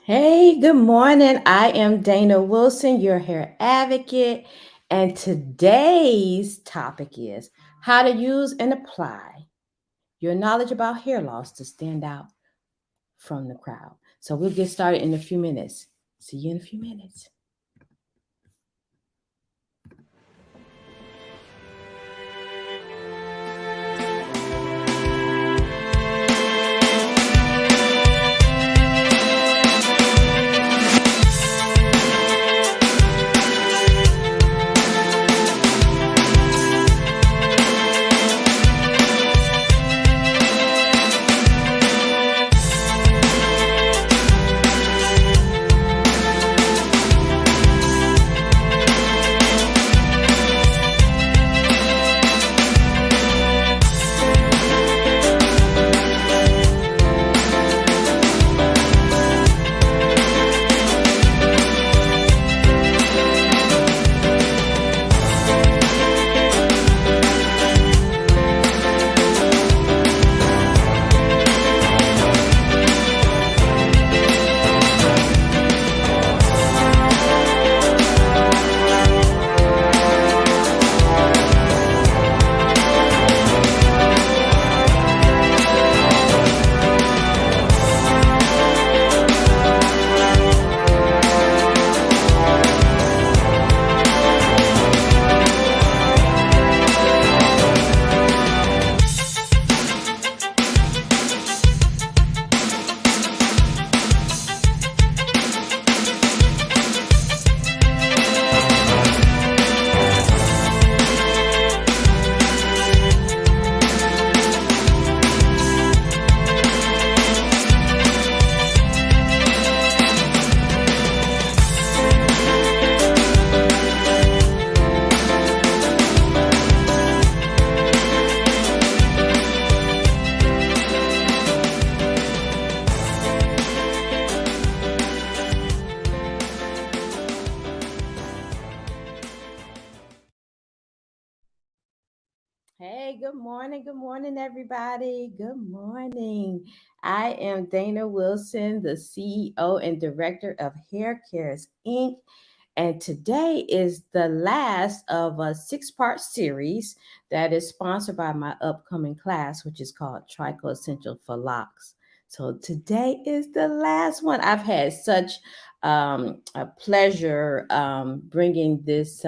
Hey, good morning. I am Dana Wilson, your hair advocate, and today's topic is how to use and apply your knowledge about hair loss to stand out from the crowd. So we'll get started in a few minutes. See you in a few minutes. Hey, good morning. Good morning, everybody. Good morning. I am Dana Wilson, the CEO and Director of Hair Cares Inc. And today is the last of a six-part series that is sponsored by my upcoming class, which is called Tricho Essential for Locks. So today is the last one. I've had such a pleasure bringing this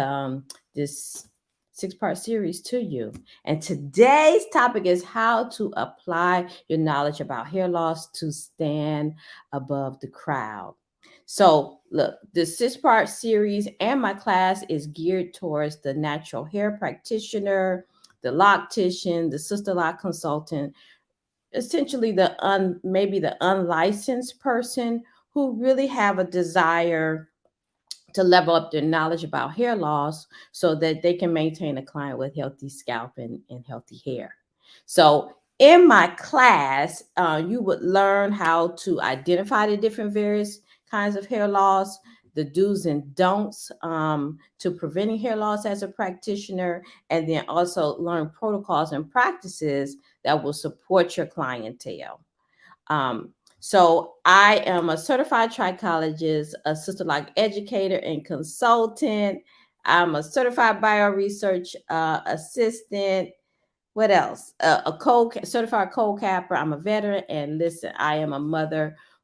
six-part series to you. And today's topic is how to apply your knowledge about hair loss to stand above the crowd. So, look, the six-part series and my class is geared towards the natural hair practitioner, the loctician, the sister lock consultant, essentially maybe the unlicensed person who really have a desire to level up their knowledge about hair loss so that they can maintain a client with healthy scalp and healthy hair. So, in my class, you would learn how to identify the different various kinds of hair loss, the do's and don'ts to preventing hair loss as a practitioner, and then also learn protocols and practices that will support your clientele. Um, so I am a certified trichologist, a sister lock educator and consultant. I'm a certified bioresearch assistant. What else? Certified cold capper. I'm a veteran, and listen, I am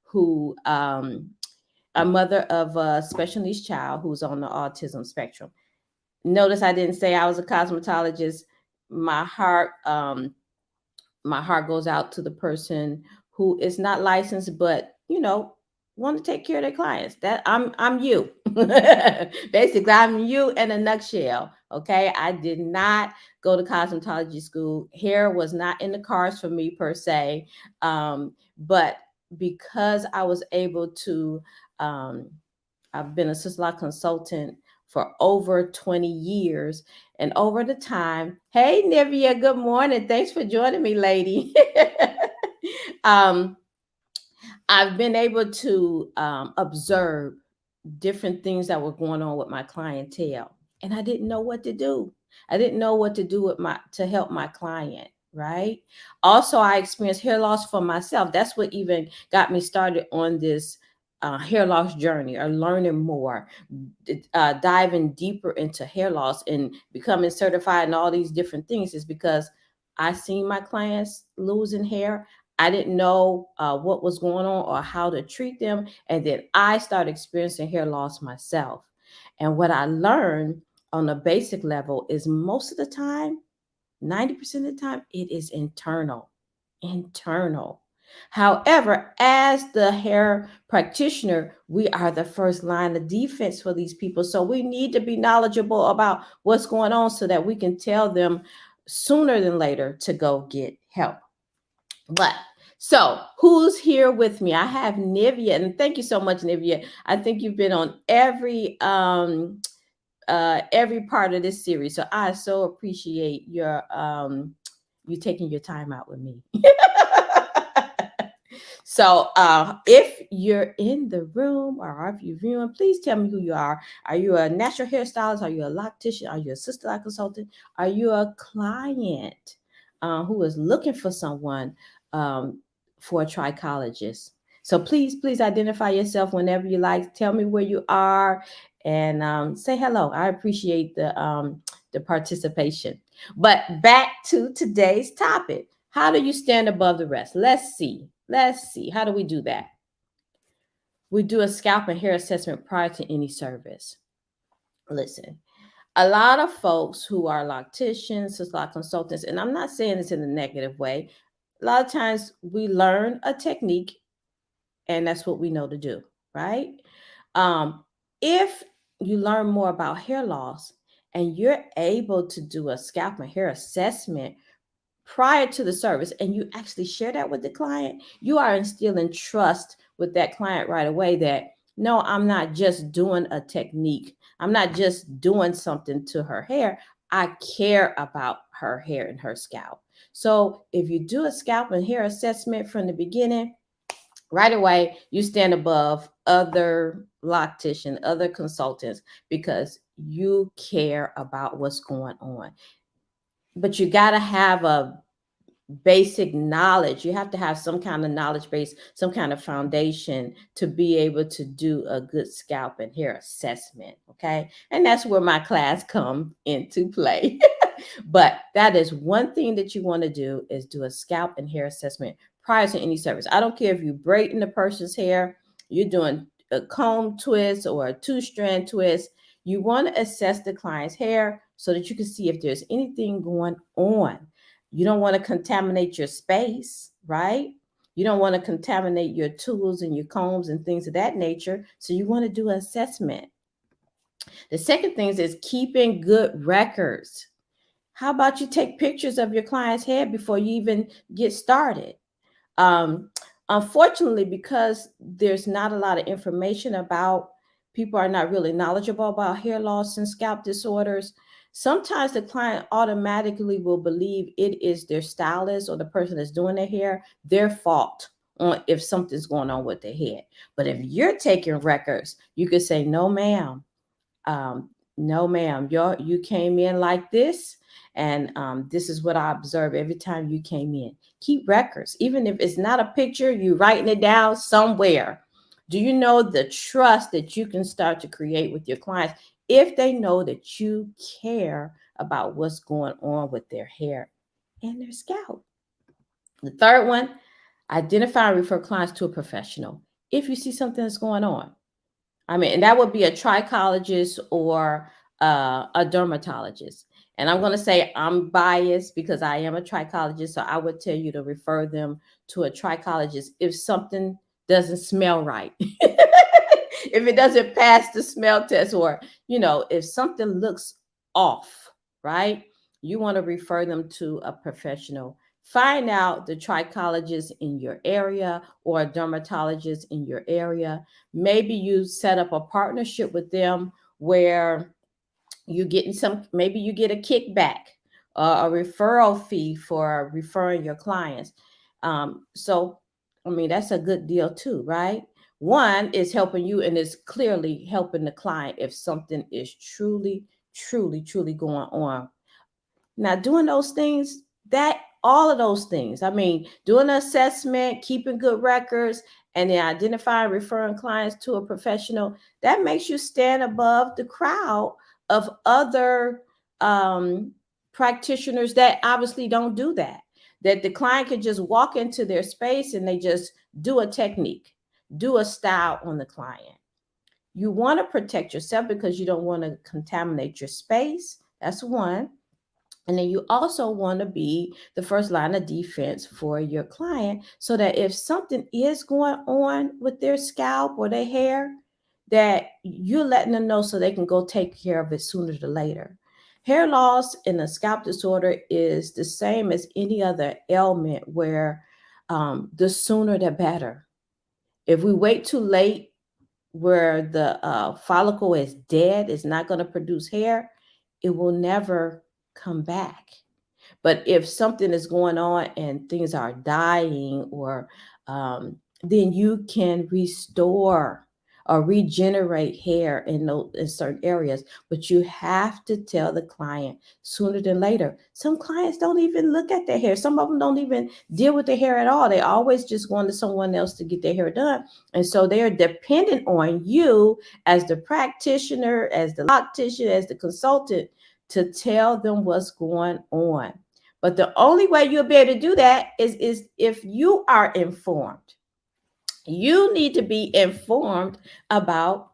who a mother of a special needs child who's on the autism spectrum. Notice I didn't say I was a cosmetologist. My heart my heart goes out to the person who is not licensed but want to take care of their clients. That I'm you. Basically, I'm you in a nutshell. Okay, I did not go to cosmetology school. Hair was not in the cards for me per se. But because I was able to um, I've been a sister law consultant for over 20 years. And over the time, hey, Nivea, good morning. Thanks for joining me, lady. um, I've been able to observe different things that were going on with my clientele, and I didn't know what to do. I didn't know what to do with my to help my client. Right. Also, I experienced hair loss for myself. That's what even got me started on this hair loss journey or learning more, diving deeper into hair loss and becoming certified and all these different things is because I seen my clients losing hair. I didn't know what was going on or how to treat them. And then I started experiencing hair loss myself. And what I learned on a basic level is most of the time, 90% of the time, it is internal. Internal. However, as the hair practitioner, we are the first line of defense for these people. So we need to be knowledgeable about what's going on so that we can tell them sooner than later to go get help. But so who's here with me? I have Nivea, and thank you so much, Nivea. I think you've been on every part of this series. So I so appreciate your you taking your time out with me. So if you're in the room or if you're viewing, please tell me who you are. Are you a natural hairstylist? Are you a loctician? Are you a sister life consultant? Are you a client who is looking for someone um, for a trichologist? So please identify yourself whenever you like. Tell me where you are and say hello. I appreciate the participation. But back to today's topic. How do you stand above the rest? Let's see. Let's see. How do we do that? We do a scalp and hair assessment prior to any service. Listen, a lot of folks who are locticians, salon consultants, and I'm not saying this in a negative way, a lot of times we learn a technique and that's what we know to do, right? Um, if you learn more about hair loss and you're able to do a scalp and hair assessment prior to the service and you actually share that with the client, you are instilling trust with that client right away that no, I'm not just doing a technique. I'm not just doing something to her hair. I care about her hair and her scalp. So if you do a scalp and hair assessment from the beginning, right away you stand above other loctician, other consultants because you care about what's going on. But you got to have a basic knowledge. You have to have some kind of knowledge base, some kind of foundation to be able to do a good scalp and hair assessment. Okay. And that's where my class come into play. But that is one thing that you want to do is do a scalp and hair assessment prior to any service. I don't care if you're braiding the person's hair, you're doing a comb twist or a two-strand twist. You want to assess the client's hair so that you can see if there's anything going on. You don't want to contaminate your space, right? You don't want to contaminate your tools and your combs and things of that nature. So you want to do an assessment. The second thing is keeping good records. How about you take pictures of your client's hair before you even get started? Um, Unfortunately, because there's not a lot of information about, people are not really knowledgeable about hair loss and scalp disorders. Sometimes the client automatically will believe it is their stylist or the person that's doing their hair, their fault on if something's going on with their hair. But if you're taking records, you could say, no, ma'am, um, no, ma'am, you came in like this, and this is what I observed every time you came in. Keep records, even if it's not a picture, you writing it down somewhere. Do you know the trust that you can start to create with your clients if they know that you care about what's going on with their hair and their scalp? The third one, identify and refer clients to a professional if you see something that's going on. I mean, and that would be a trichologist or a dermatologist. And I'm going to say I'm biased because I am a trichologist. So I would tell you to refer them to a trichologist if something doesn't smell right. If it doesn't pass the smell test, or, if something looks off, right? You want to refer them to a professional. Find out the trichologist in your area or a dermatologist in your area. Maybe you set up a partnership with them where you're getting maybe you get a kickback, a referral fee for referring your clients. So, I mean, that's a good deal too, right? One is helping you and is clearly helping the client if something is truly, truly, truly going on. Now, doing those things, that all of those things. I mean, doing an assessment, keeping good records, and then identifying, referring clients to a professional, that makes you stand above the crowd of other um, practitioners that obviously don't do that. That the client can just walk into their space and they just do a technique, do a style on the client. You want to protect yourself because you don't want to contaminate your space. That's one. And then you also want to be the first line of defense for your client so that if something is going on with their scalp or their hair, that you're letting them know so they can go take care of it sooner than later. Hair loss and a scalp disorder is the same as any other ailment where the sooner the better. If we wait too late, where the follicle is dead, it's not going to produce hair, it will never come back. But if something is going on and things are dying, or then you can restore or regenerate hair in those in certain areas. But you have to tell the client sooner than later. Some clients don't even look at their hair. Some of them don't even deal with their hair at all. They always just going to someone else to get their hair done. And so they are dependent on you as the practitioner, as the loctician, as the consultant to tell them what's going on. But the only way you'll be able to do that is if you are informed. You need to be informed about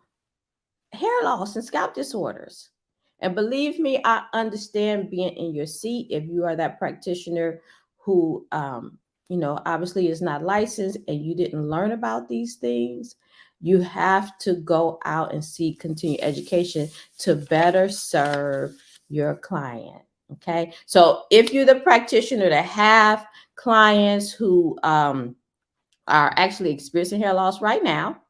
hair loss and scalp disorders. And believe me, I understand being in your seat if you are that practitioner who, obviously is not licensed and you didn't learn about these things. You have to go out and seek continued education to better serve your client. Okay. So if you're the practitioner that have clients who are actually experiencing hair loss right now,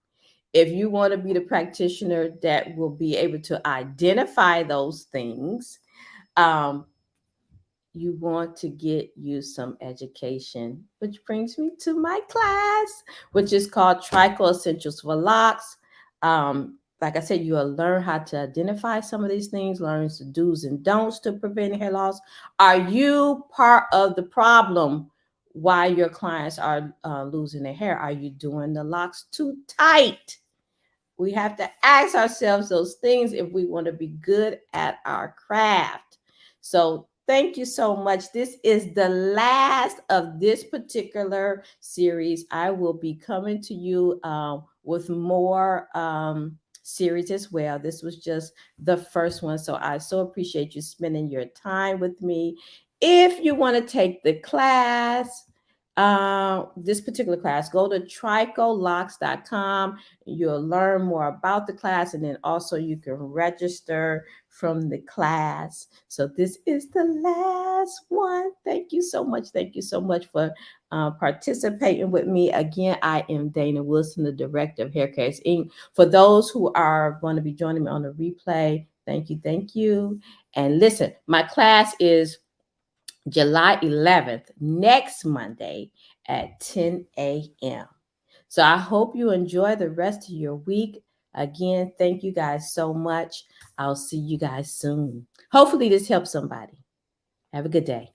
if you want to be the practitioner that will be able to identify those things, um, you want to get you some education, which brings me to my class, which is called Tricho Essentials for Locks. Like I said, you'll learn how to identify some of these things, learn the do's and don'ts to prevent hair loss. Are you part of the problem why your clients are losing their hair? Are you doing the locks too tight? We have to ask ourselves those things if we want to be good at our craft. So, thank you so much. This is the last of this particular series. I will be coming to you with more series as well. This was just the first one. So, I so appreciate you spending your time with me. If you want to take the class, this particular class, go to tricholocks.com. You'll learn more about the class, and then also you can register from the class. So this is the last one. Thank you so much. Thank you so much for participating with me. Again, I am Dana Wilson, the director of Hair Cares Inc. For those who are going to be joining me on the replay, thank you. Thank you. And listen, my class is July 11th, next Monday at 10 a.m. So I hope you enjoy the rest of your week. Again, thank you guys so much. I'll see you guys soon. Hopefully, this helps somebody. Have a good day.